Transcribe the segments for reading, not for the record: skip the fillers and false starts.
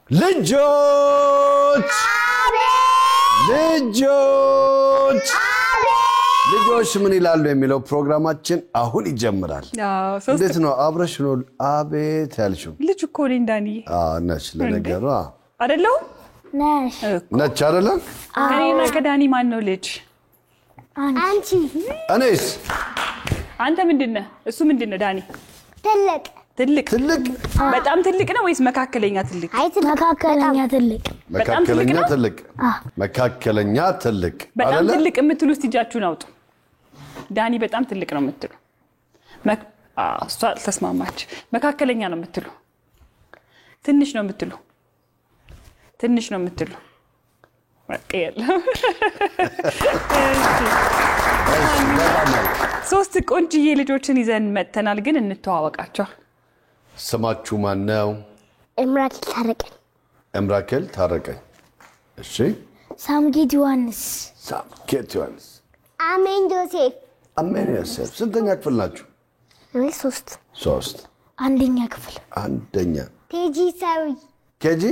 ልጆች ልጆች ልጆች ምን ይላሉ የሚለው ፕሮግራማችን አሁን ይጀምራል እንዴት ነው አብረሽ ነው አቤት ያልሽው ልጅ እኮ ነኝ ዳኒ ነሽ ለነገሩ አይደለው ነች አይደለም እኔና ከዳኒ ማን ነው ልጅ አንቺ እኔስ አንተ ምንድነው እሱ ምንድነው ዳኒ ትልቅ በጣም ትልቅ ነው ወይስ መካከለኛ ትልቅ መካከለኛ ትልቅ በጣም ትልቅ የምትሉ እስቲጃችሁን አውጡ ዳኒ በጣም ትልቅ ነው የምትሉ እሷ ተስማማች መካከለኛ ነው የምትሉ ትንሽ ነው የምትሉ ወቀየለ ሶስት ቆንጆዬ ልጆችን ይዘን መተናል ግን እንተዋወቃቸው ስማችሁ ማን ነው እምራኬል ታረቀኝ እሺ ሳምጌት ዮሐንስ አሜን ዮሴፍ ስንተኛ ክፍል ናችሁ ሶስት አንደኛ ክፍል ኬጂ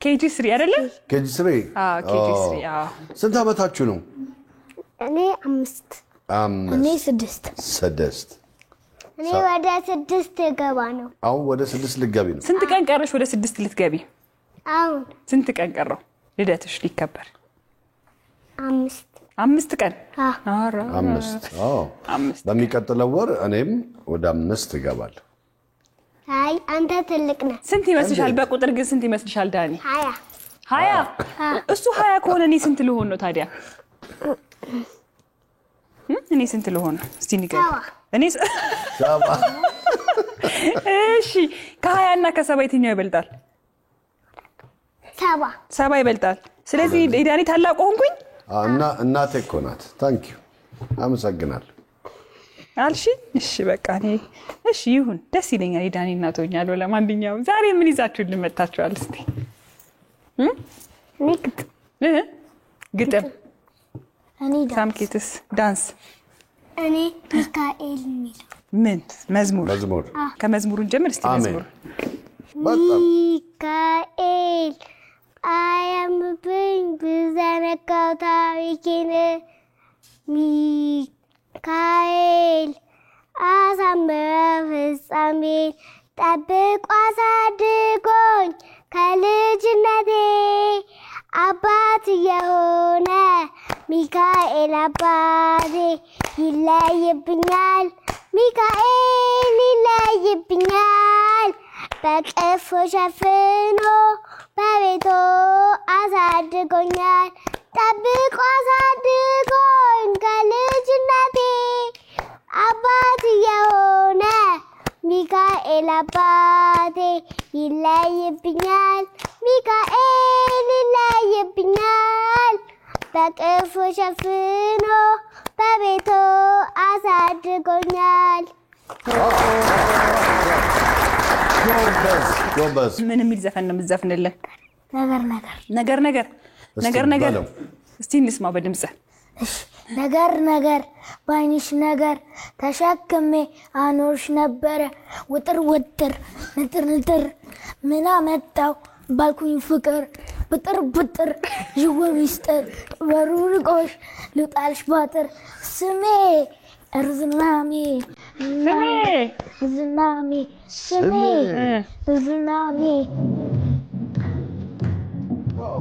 KG 3 አይደለ KG 3 KG 3 ስንት አመታችሁ ነው እኔ 5 እኔ 6 እኔ ወደ 6 ገባ ነው አሁን ወደ 6 ልትገቢ ነው ስንት ቀን ቀረሽ ወደ 6 ልትገቢ አሁን ስንት ቀን ቀረው ልደትሽ ሊከበር 5 ቀን አራ 5 በሚቀጥለው ወር እኔም ወደ 5 እገባለሁ አይ አንተ ትልቅ ነህ ስንት ይመስልሻል በቁጥር ግን ስንት ይመስልሻል ዳኒ 20 እሱ 20 ከሆነ እኔ ስንት ልሆን ነው ታዲያ እኔ ስንት ልሆን እስቲ ንገር እኔ እሺ ከ20 እና ከ7 የትኛው ይበልጣል 7 ይበልጣል ስለዚህ ዳኒ ታላቅ ሆንኩኝ እና እናቴ እኮ ናት ታንክ ዩ አመሰግናለሁ አልሺ እሺ በቃ እሺ ይሁን ደስ ይለኛል ዳኒ እናቶኛል ለማንኛውም ዛሬ ምን ይዛችሁ ልመጣችኋል እስቲ ግጥም እኔ ሳምኬትስ ዳንስ እኔ ሚካኤል ሚለው ምን መዝሙር ከመዝሙሩን ጀምር እስቲ መዝሙር ሚካኤል አያምብኝ ብዘነጋው ታሪኬን ሚካኤል አሳምረው ፍጻሜን ጠብቆ አሳድጎኝ ከልጅነቴ አባት የሆነ ሚካኤል አባቴ ይለይብኛል ሚካኤል ይለይብኛል በቅፎ ሸፍኖ በቤቱ አሳድጎኛል ጠብቆ አሳድጎኝ ከልጅነቴ አባት የሆነ ሚካኤል አባቴ ይለይብኛል ሚካኤል ይለይብኛል በቅፎ ሸፍኖ በቤቱ አሳድጎኛል ጎበዝ ምን የሚል ዘፈን ነው የምትዘፍንልን ነገር እስቲ እንስማ በድምጽ ነገር ባይንሽ ነገር ተሸክሜ አኖርሽ ነበር ውጥር ንጥር ምን አመጣው ባልኩኝ ፍቅር ብጥር ይወሚስጥር በሩርቆሽ ልጣልሽ ባጥር ስሜ እርዝናሜ Wow.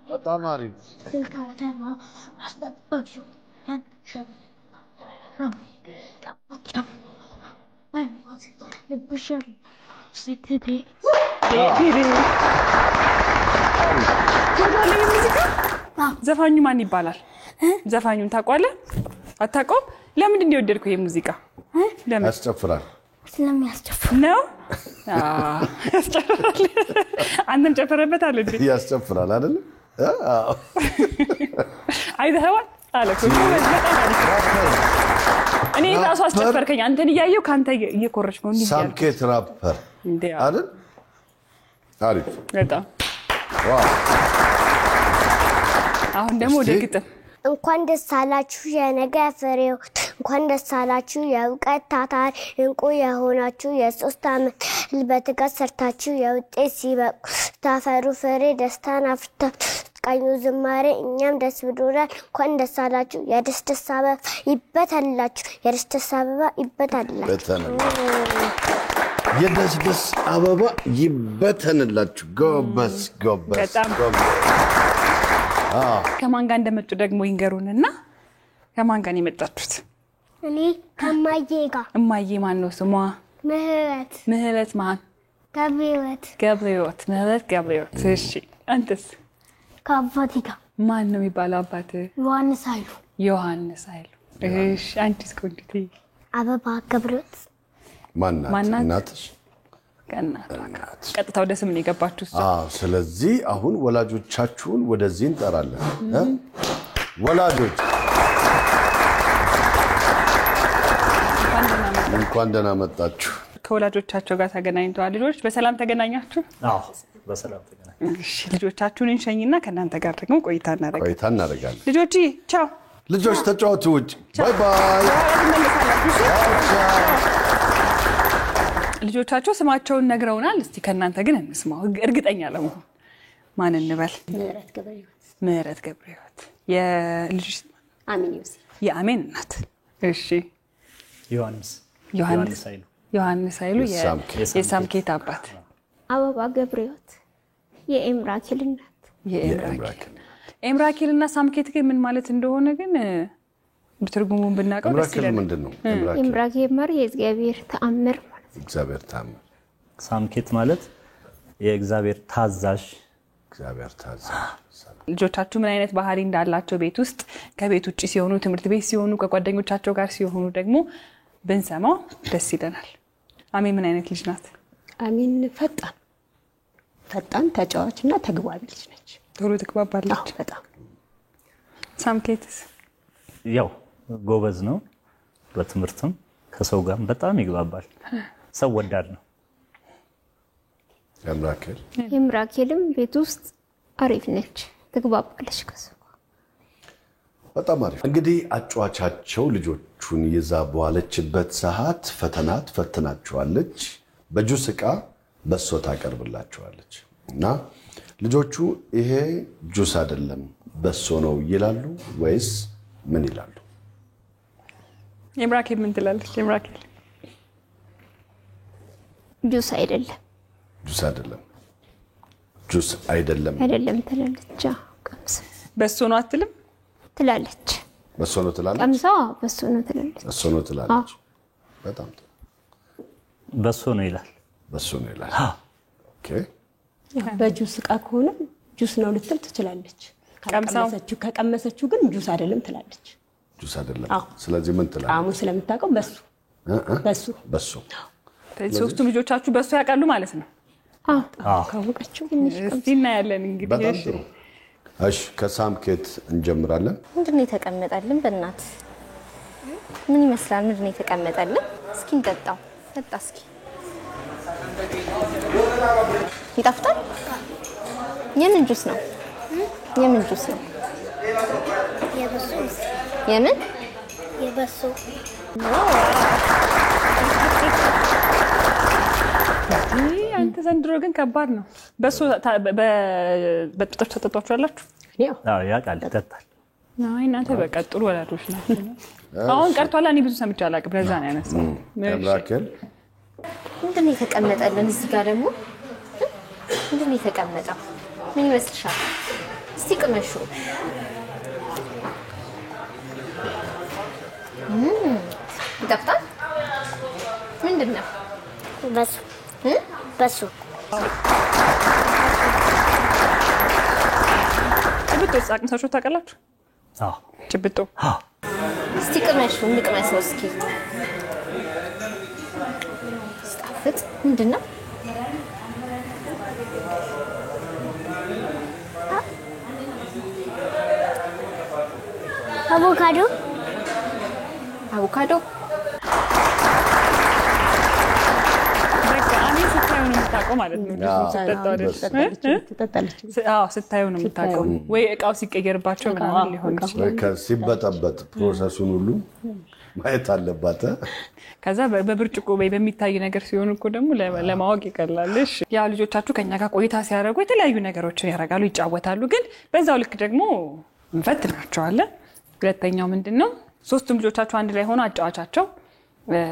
በጣም አሪፍ ዘፋኙ ማን ይባላል? ዘፋኙን ታውቀዋለህ? አታውቀውም? ለምንድን ነው የወደድከው ይሄ ሙዚቃ? ለምን? ያስጨፍራል። ስለሚያስጨፍር ነው? ያስጨፍራል። አንተም ጨፈረበታል እንዴ? ያስጨፍራል አይደል? አይተኸዋል? አለኩ እኔ ራሱ አስጨፈርከኝ። አንተን እያየሁ ካንተ እየኮረጅ ነው እንዴ? ሳምኬት ራፐር አይደል? አሪፍ በጣም ዋው። አሁን ደግሞ ወደ ግጥም እንኳን ደስ አላችሁ የነገ ፍሬው እንኳን ደስ አላችሁ የእውቀት ታታሪ እንቁ የሆናችሁ የ3 ዓመት በትጋት ሰርታችሁ የውጤት ሲበቁ ታፈሩ ፍሬ ደስታን አፍርታችሁ ቃኙ ዝማሬ እኛም ደስ ብሎናል እንኳን ደስ አላችሁ የደስ አበባ ይበተንላችሁ የደስ አበባ ይበተንላችሁ የደስ አበባ ይበተንላችሁ ጎበስ ከማን ጋር እንደመጡ ደግሞ ይንገሩንና ከማን ጋር የመጣችሁት? እኔ ከማዬ ጋር። እማዬ ማን ነው ስሟ? ምህረት ማን? ገብሬዎት ምህረት ገብሬዎት። እሺ አንተስ? ከአባቴ ጋር። ማን ነው የሚባለው አባት? ዮሐንስ ኃይሉ። እሺ አንቺስ? ቆንጆ አበባ ገብሬዎት። ማናት? እናትሽ? ቀጥታ ወደ ስም ነው የገባችሁ? ስለዚህ አሁን ወላጆቻችሁን ወደዚህ እንጠራለን። ወላጆች እንኳን ደህና መጣችሁ። ከወላጆቻቸው ጋር ተገናኝተዋል። ልጆች በሰላም ተገናኛችሁ? በሰላም ተገናኘን። እሺ ልጆቻችሁን እንሸኝና ከእናንተ ጋር ደግሞ ቆይታ እናደርጋለን። ልጆች ቻው። ልጆች ተጫወቱ ውጭ። ባይ ባይ። ልጆቻቸው ስማቸውን ነግረውናል። እስቲ ከእናንተ ግን እንስማው እርግጠኛ ለመሆን። ማን እንበል? ምህረት ገብሬዎት። የልጅ የአሜን እናት። እሺ ዮሐንስ ኃይሉ የሳምኬት አባት። አበባ ገብሬዎት የኤምራኬል እናት። ኤምራኬልና ሳምኬት ግን ምን ማለት እንደሆነ ግን በትርጉሙን ብናውቀው ደስ ይላል። ምንድነው? ኤምራኬል ማለት የእግዚአብሔር ተአምር ማለት ነው። እግዚአብሔር ተአምር። ሳምኬት ማለት የእግዚአብሔር ታዛዥ። ልጆቻችሁ ምን አይነት ባህሪ እንዳላቸው ቤት ውስጥ ከቤት ውጪ ሲሆኑ ትምህርት ቤት ሲሆኑ ከጓደኞቻቸው ጋር ሲሆኑ ደግሞ ብንሰማው ደስ ይለናል። አሜን ምን አይነት ልጅ ናት? አሜን ፈጣን ተጫዋችና ተግባቢ ልጅ ነች። ቶሎ ትግባባለች በጣም። ሳምኬትስ? ያው ጎበዝ ነው። በትምህርትም ከሰው ጋር በጣም ይግባባል። ሰው ወዳድ ነው። ኤምራኬልም ቤት ውስጥ አሪፍ ነች፣ ትግባባለች ከሰው። በጣም አሪፍ። እንግዲህ አጫዋቻቸው ልጆቹን ይዛ በዋለችበት ሰዓት ፈተና ትፈትናቸዋለች። በጁስ ዕቃ በሶ ታቀርብላቸዋለች እና ልጆቹ ይሄ ጁስ አይደለም በሶ ነው ይላሉ ወይስ ምን ይላሉ? ኤምራኬል ምን ትላለች? ኤምራኬል ጁስ አይደለም ትላለች። ቀምሳ በሶ ነው አትልም? ትላለች። በሶ ነው ትላለች። ቀምሳ በሶ ነው ትላለች። በጣም በሶ ነው ይላል። ኦኬ። በጁስ ዕቃ ከሆነ ጁስ ነው ልትል ትችላለች። ከቀመሰችው ግን ጁስ አይደለም ትላለች። ስለዚህ ምን ትላለች? ጣዕሙን ስለምታውቀው በሶ። ሶስቱም ልጆቻችሁ በሶ ያውቃሉ ማለት ነው? ካወቀችው እስቲ እናያለን እንግዲህ። በጣም ጥሩ። እሺ ከሳምኬት እንጀምራለን። ምንድነው የተቀመጠልን? በእናት ምን ይመስላል? ምንድነው የተቀመጠልን? እስኪ እንጠጣው። ጠጣ እስኪ። ይጣፍጣል? የምን ጁስ ነው? የበሶ አንተ ዘንድሮ ግን ከባድ ነው። በሶ በጥጦች ተጠጣችኋላችሁ? ያውቃል፣ ይጠጣል። አይ እናንተ በቃ ጥሩ ወላጆች ናችሁ። አሁን ቀርቷል። እኔ ብዙ ሰምቼ አላውቅም። ለዛ ነው ያነሳው። ኤምራኬል ምንድነው የተቀመጠልን? እዚህ ጋር ደግሞ ምንድነው የተቀመጠው? ምን ይመስልሻል? እስቲ ቅመሹ። ይጣፍጣል? ምንድነው? በሶ አቅምሳችሁ ታውቃላችሁ? አዎ ጭብጦ እስቲ ቅመሹ እንቅመሰው እስኪ ስጣፍጥ ምንድነው አቮካዶ በቃ እኔ ስታዩ ነው የምታውቀው ማለት ነው። ስታዩ ነው የምታውቀው ወይ እቃው ሲቀየርባቸው ምናምን ሊሆን ይችላል። ሲበጠበጥ ፕሮሰሱን ሁሉ ማየት አለባት። ከዛ በብርጭቆ ወይ በሚታይ ነገር ሲሆን እኮ ደግሞ ለማወቅ ይቀላልሽ። ያው ልጆቻችሁ ከኛ ጋር ቆይታ ሲያደርጉ የተለያዩ ነገሮችን ያደርጋሉ፣ ይጫወታሉ። ግን በዛው ልክ ደግሞ እንፈትናቸዋለን። ሁለተኛው ምንድነው? ሶስቱም ልጆቻችሁ አንድ ላይ ሆኖ አጫዋቻቸው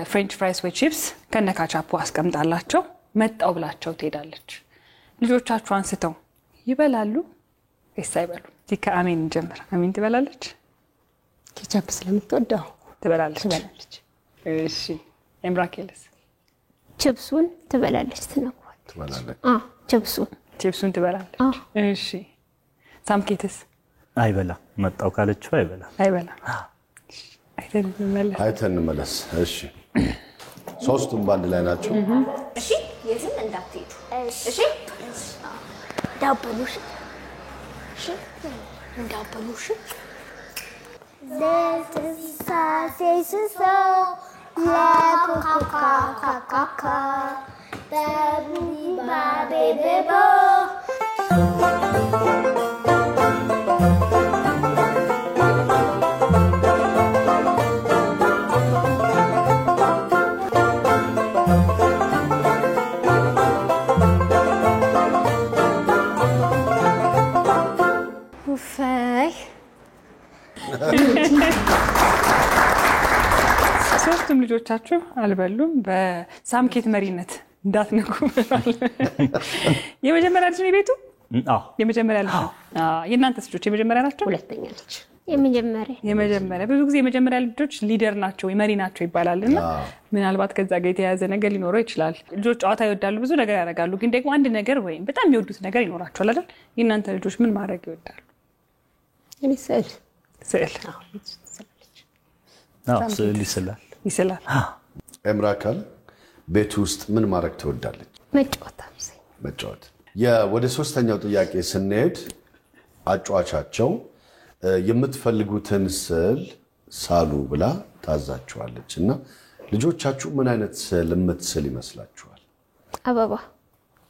ፍሬንች ፍራይስ ወይ ቺፕስ ከነካቻፑ አስቀምጣላቸው መጣው ብላቸው ትሄዳለች። ልጆቻችሁ አንስተው ይበላሉ ወይስ አይበሉ? ከአሜን እንጀምር። አሜን ትበላለች? ኬቻፕ ስለምትወደው ትበላለች። እሺ ኤምራኬልስ? ችፕሱን ትበላለች። ትበላለች። ችፕሱን ትበላለች። እሺ ሳምኬትስ? አይበላ መጣው ካለችው አይበላ። አይተን እንመለስ። እሺ ሶስቱም ባንድ ላይ ናቸው። እሺ የትም እንዳትሄዱ። እሺ ዳበሉሽ ለትሳሴስሶ ለኮካካካካ በቡባ ቤቤቦ ሶስቱም ልጆቻችሁ አልበሉም። በሳምኬት መሪነት እንዳትነኩ። የመጀመሪያ ልጅ ነው የቤቱ? አዎ የመጀመሪያ ልጅ ነው። የእናንተስ ልጆች የመጀመሪያ ናቸው? ሁለተኛ ልጅ። የመጀመሪያ ብዙ ጊዜ የመጀመሪያ ልጆች ሊደር ናቸው ወይ መሪ ናቸው ይባላልና ምናልባት ከዛ ጋር የተያያዘ ነገር ሊኖረው ይችላል። ልጆች ጨዋታ ይወዳሉ፣ ብዙ ነገር ያደርጋሉ። ግን ደግሞ አንድ ነገር ወይም በጣም የሚወዱት ነገር ይኖራቸዋል አይደል? የእናንተ ልጆች ምን ማድረግ ይወዳሉ? እኔ ስዕል ይስላል። ኤምራካል ቤት ውስጥ ምን ማድረግ ትወዳለች? መጫወት። ወደ ሶስተኛው ጥያቄ ስንሄድ አጫዋቻቸው የምትፈልጉትን ስዕል ሳሉ ብላ ታዛችኋለች እና ልጆቻችሁ ምን አይነት ስዕል የምትስል ይመስላችኋል?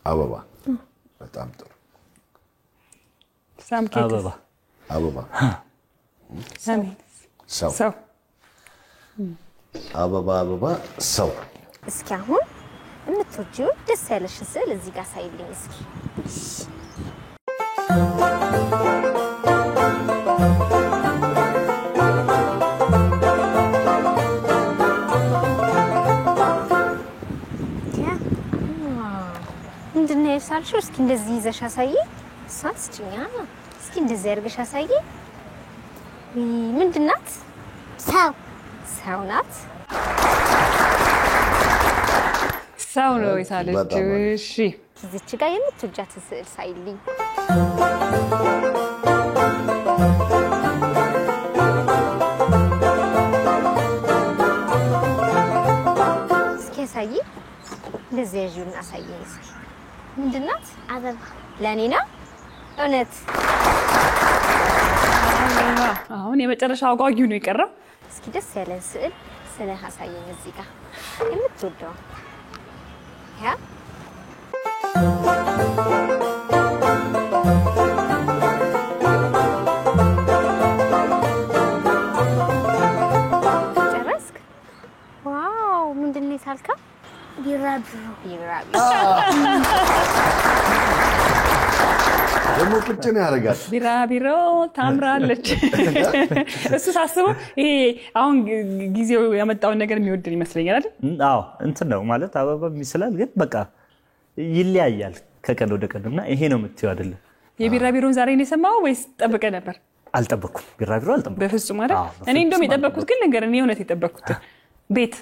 አበባ። በጣም ጥሩ። አበባ። ሰው። አበባ ሰው። እስኪ አሁን የምትወጂው ደስ ያለሽን ስዕል እዚህ ጋር ሳይልኝ እስኪ። ምንድነው የሳልሽው? እስኪ እንደዚህ ይዘሽ አሳይ። ሳስጭኛ እስኪ እንደዚህ አድርገሽ አሳይ። ምንድን ናት? ሰው ናት። ሰው ነው የሳለችው። እሺ እዚች ጋር የምትወጃት ስዕል ሳይልኝ። እስኪ አሳይ። እንደዚህ ያዥውን አሳየኝ እስኪ። ምንድን ናት? አበባ። ለኔ ነው? እውነት? አሁን የመጨረሻው አጓጊው ነው የቀረው። እስኪ ደስ ያለን ስዕል ስለ አሳየኝ እዚህ ጋር የምትወደው። ያ ጨረስክ? ዋው! ምንድን ነው የሳልከው? ቢራቢሮ። ደግሞ ቁጭ ነው ያደርጋል። ቢራቢሮ ታምራለች። እሱ ሳስበው ይሄ አሁን ጊዜው ያመጣውን ነገር የሚወድን ይመስለኛል አይደል? አዎ እንትን ነው ማለት አበባ ይመስላል፣ ግን በቃ ይለያያል ከቀን ወደ ቀንና ይሄ ነው የምትይው አይደለም። የቢራቢሮን ዛሬ ነው የሰማው ወይስ ጠብቀህ ነበር? አልጠበኩም። ቢራቢሮ አልጠበኩም በፍጹም አይደል? እኔ እንደውም የጠበቅኩት ግን ነገር እኔ እውነት የጠበቅኩት ቤት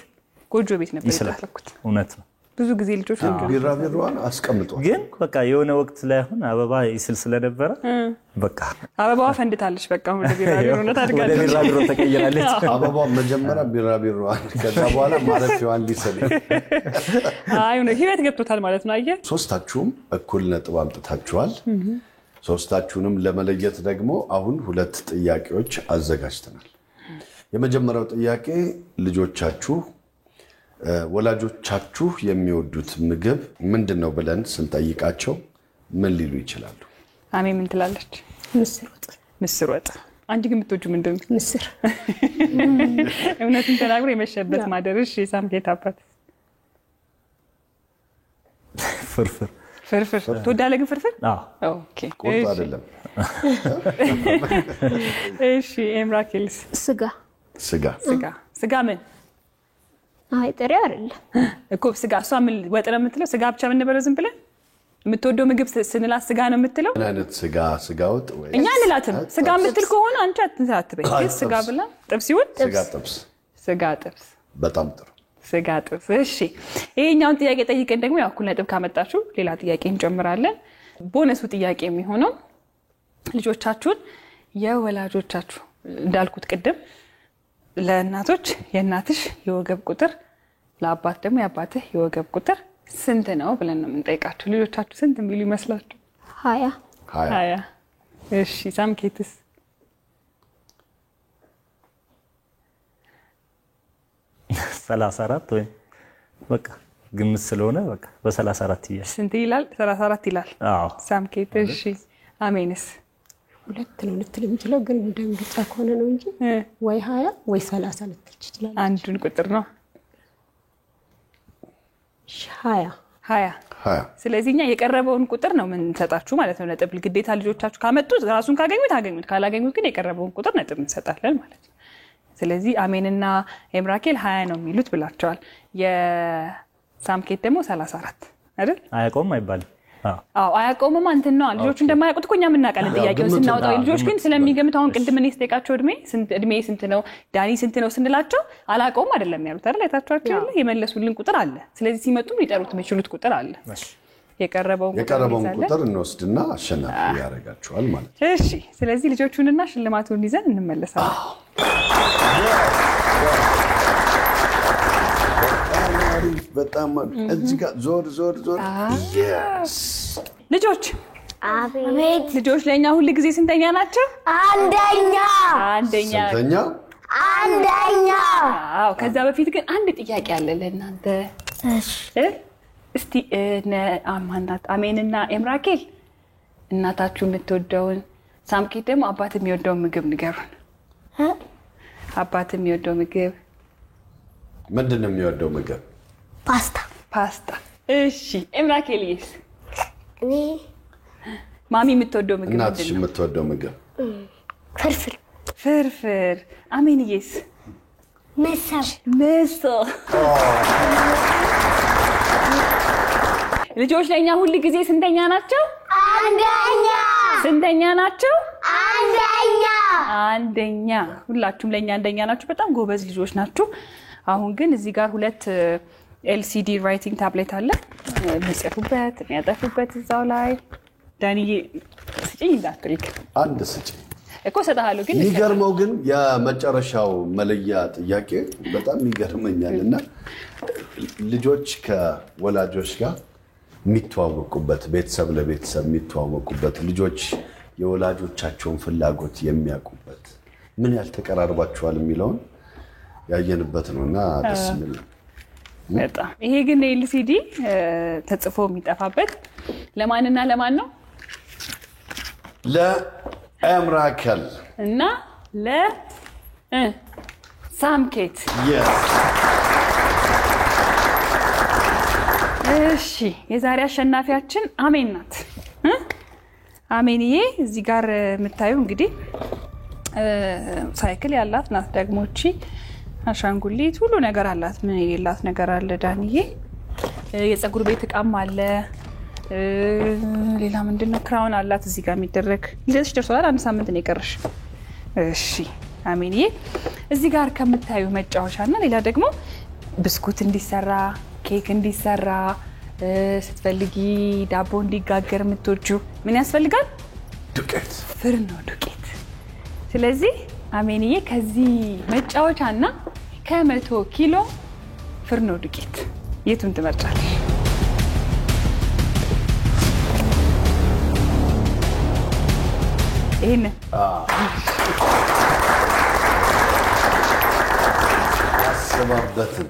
ጎጆ ቤት ነበር የጠበቅኩት። እውነት ነው። ብዙ ጊዜ ልጆች ቢራቢሮዋን አስቀምጧል። ግን በቃ የሆነ ወቅት ላይ አሁን አበባ ይስል ስለነበረ በቃ አበባዋ ፈንድታለች። በቃ ወደ ቢራቢሮነት አድጋለች። ወደ ቢራቢሮ ተቀይራለች። አበባዋ መጀመሪያ ቢራቢሮዋን ከዛ በኋላ ማረፊያዋን ሊሰል ነው ህይወት ገብቶታል ማለት ነው። አየህ ሶስታችሁም እኩል ነጥብ አምጥታችኋል። ሶስታችሁንም ለመለየት ደግሞ አሁን 2 ጥያቄዎች አዘጋጅተናል። የመጀመሪያው ጥያቄ ልጆቻችሁ ወላጆቻችሁ የሚወዱት ምግብ ምንድነው ብለን ስንጠይቃቸው ምን ሊሉ ይችላሉ? አሜን ምን ትላለች? ምስር ወጥ። አንቺ ግን የምትወጂው ምንድነው? ምስር። እውነቱን ተናግሮ የመሸበት ማደርሽ የሳምኬት አባት ፍርፍር ትወዳለህ? ግን ፍርፍር ኦኬ ቁርጥ አይደለም። እሺ ኤምራኬልስ? ስጋ ምን? አይ ጥሬ አይደለም እኮ ስጋ። እሷ ምን ወጥ ነው የምትለው? ስጋ ብቻ ምን ነበረ ዝም ብለን የምትወደው ምግብ ስንላት ስጋ ነው የምትለው? ምን አይነት ስጋ ወጥ ወይ? እኛ እንላትም ስጋ የምትል ከሆነ አንቺ አትበይ። ስጋ ብላ ጥብስ ይሁን ስጋ ጥብስ። በጣም ጥሩ ስጋ ጥብስ። እሺ ይሄኛውን ጥያቄ ጠይቀን ደግሞ ያው እኩል ነጥብ ካመጣችሁ ሌላ ጥያቄ እንጨምራለን። ቦነሱ ጥያቄ የሚሆነው ልጆቻችሁን የወላጆቻችሁ እንዳልኩት ቅድም ለእናቶች የእናትሽ የወገብ ቁጥር ለአባት ደግሞ የአባትህ የወገብ ቁጥር ስንት ነው ብለን ነው የምንጠይቃችሁ። ልጆቻችሁ ስንት የሚሉ ይመስላችሁ? 20። እሺ ሳምኬትስ? 34 ወይ በቃ ግምት ስለሆነ በቃ በ34 ይያል። ስንት ይላል? 34 ይላል። አዎ ሳምኬት። እሺ አሜንስ? 2 ነው ልትል የምትለው ግን እንደምርጫ ከሆነ ነው እንጂ ወይ 20 ወይ 30 ልትል ይችላል። አንዱን ቁጥር ነው 20። ስለዚህ እኛ የቀረበውን ቁጥር ነው የምንሰጣችሁ ማለት ነው ነጥብ። ግዴታ ልጆቻችሁ ካመጡ ራሱን ካገኙት ካላገኙት ግን የቀረበውን ቁጥር ነጥብ እንሰጣለን ማለት ነው። ስለዚህ አሜንና ኤምራኬል 20 ነው የሚሉት ብላቸዋል። የሳምኬት ደግሞ 34 አይደል? አያቆም አይባልም። አያቆምም እንትን ነው። ልጆቹ እንደማያውቁት እኮ እኛም እናውቃለን። ጥያቄውን ስናወጣው ልጆች ግን ስለሚገምቱ አሁን ቅድም እኔ ስጠይቃቸው እድሜ ስንት ነው ዳኒ ስንት ነው ስንላቸው አላውቀውም አይደለም ያሉት አይደል? አይታችኋቸው የለ የመለሱልን ቁጥር አለ። ስለዚህ ሲመጡም ሊጠሩት የሚችሉት ቁጥር አለ። የቀረበውን ቁጥር እንወስድና አሸናፊ ያደርጋቸዋል ማለት ነው። እሺ ስለዚህ ልጆቹንና ሽልማቱን ይዘን እንመለሳለን። በጣም እዚህ ጋር ዞር yes ልጆች አቤት ልጆች ለኛ ሁሉ ጊዜ ስንተኛ ናቸው? አንደኛ። አዎ ከዛ በፊት ግን አንድ ጥያቄ አለ ለእናንተ። እስቲ አሜንና ኤምራኬል እናታችሁ የምትወደውን ሳምኬት ደግሞ አባት የሚወደውን ምግብ ንገሩን። አባት የሚወደው ምግብ ምንድነው? የሚወደው ምግብ ፓስታ። እሺ ኤምራኬልስ? እኔ ማሚ የምትወደው ምግብ ምንድነው? እናትሽ የምትወደው ምግብ ፍርፍር። አሜንዬስ? ምስር። ልጆች ለኛ ሁሉ ጊዜ ስንተኛ ናቸው? አንደኛ። ስንተኛ ናቸው? አንደኛ። ሁላችሁም ለኛ አንደኛ ናችሁ። በጣም ጎበዝ ልጆች ናችሁ። አሁን ግን እዚህ ጋር 2 LCD ራይቲንግ ታብሌት አለ። የሚጽፉበት የሚያጠፉበት እዛው ላይ ዳንዬ ስጪኝ እንዳትሪክ አንድ ስጪኝ እኮ ሰጣሃለሁ። ግን ይገርመው ግን የመጨረሻው መለያ ጥያቄ በጣም ይገርመኛልና ልጆች ከወላጆች ጋር የሚተዋወቁበት ቤተሰብ ለቤተሰብ የሚተዋወቁበት ልጆች የወላጆቻቸውን ፍላጎት የሚያውቁበት ምን ያልተቀራርባቸዋል የሚለውን ያየንበት ነውና ደስ የሚል በጣም። ይሄ ግን LCD ተጽፎ የሚጠፋበት ለማንና ለማን ነው? ለኤምራኬል እና ሳምኬት። እሺ የዛሬ አሸናፊያችን አሜን ናት። አሜንዬ እዚህ ጋር የምታዩ እንግዲህ ሳይክል ያላት ናት። ደግሞ እቺ አሻንጉሊት ሁሉ ነገር አላት። ምን የሌላት ነገር አለ ዳንዬ? የፀጉር ቤት እቃም አለ። ሌላ ምንድነው? ክራውን አላት እዚህ ጋር የሚደረግ ይዘሽ ደርሷል። 1 ሳምንት ነው የቀረሽ። እሺ አሜንዬ እዚህ ጋር ከምታዩ መጫወቻና ሌላ ደግሞ ብስኩት እንዲሰራ ኬክ እንዲሰራ ስትፈልጊ ዳቦ እንዲጋገር የምትወጂው ምን ያስፈልጋል? ዱቄት፣ ፍርኖ ዱቄት። ስለዚህ አሜንዬ ከዚህ መጫወቻና ከ100 ኪሎ ፍርኖ ዱቄት የቱን ትመርጫለሽ? ይሄን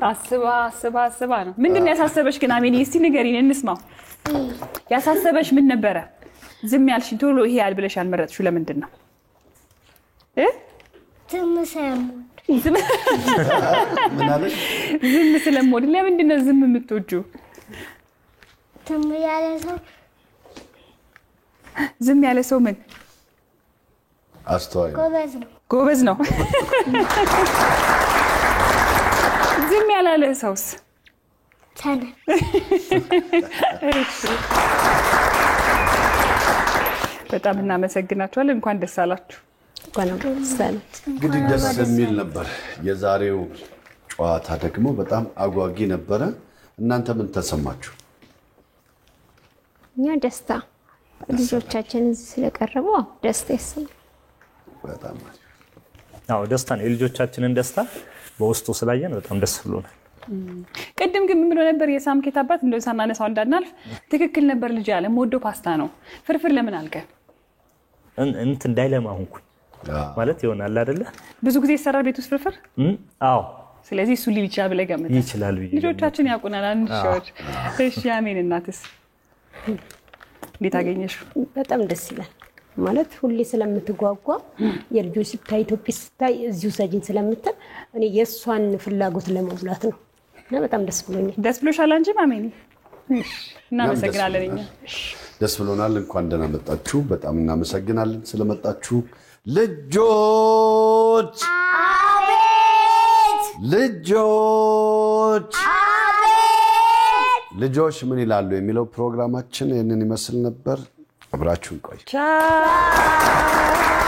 አስባ ነው። ምንድን ነው ያሳሰበሽ ግን አሜንዬ? እስቲ ንገሪን እንስማው። ያሳሰበሽ ምን ነበረ? ዝም ያልሽኝ ቶሎ ይሄ ያልብለሽ ያልመረጥሽው ለምንድን ነው? ዝም ስለምወድ። ለምንድን ነው ዝም የምትወጂው? ዝም ያለ ሰው ምን አስተዋይ ጎበዝ ነው። ዝም ያላለ ሰውስ በጣም እናመሰግናችኋለን። እንኳን ደስ አላችሁ። እንግዲህ ደስ የሚል ነበር የዛሬው ጨዋታ፣ ደግሞ በጣም አጓጊ ነበረ። እናንተ ምን ተሰማችሁ? እኛ ደስታ ልጆቻችን ስለቀረቡ ደስታ ይሰማል። በጣም ደስታ ነው። የልጆቻችንን ደስታ በውስጡ ስላየን በጣም ደስ ብሎናል። ቅድም ግን ምን ብሎ ነበር የሳምኬት አባት? እንደው ሳናነሳው እንዳናልፍ ትክክል ነበር ልጅ ያለ ሞዶ ፓስታ ነው። ፍርፍር ለምን አልከ? እንትን ዳይለማ ሆንኩኝ ማለት ይሆናል አይደለ? ብዙ ጊዜ ይሰራል ቤት ውስጥ ፍርፍር። አዎ። ስለዚህ እሱ ሊል ይችላል ብለህ ገምተህ? ይችላል ብዬ ልጆቻችን ያውቁናል። አንድ ሻዎች። እሺ አሜን። እናትስ እንዴት አገኘሽው? በጣም ደስ ይላል። ማለት ሁሌ ስለምትጓጓ የልጆች ስታይ ኢትዮጵያ ስታይ እዚሁ ሰጂን ስለምትል እኔ የሷን ፍላጎት ለመሙላት ነው እና በጣም ደስ ብሎኛል። ደስ ብሎሻል አንቺ ማሜኒ? እናመሰግናለን። እኛ ደስ ብሎናል። እንኳን ደህና መጣችሁ። በጣም እናመሰግናለን ስለመጣችሁ ልጆች። አቤት! ልጆች አቤት! ልጆች ምን ይላሉ የሚለው ፕሮግራማችን ይህንን ይመስል ነበር። አብራችሁን ቆዩ። ቻው።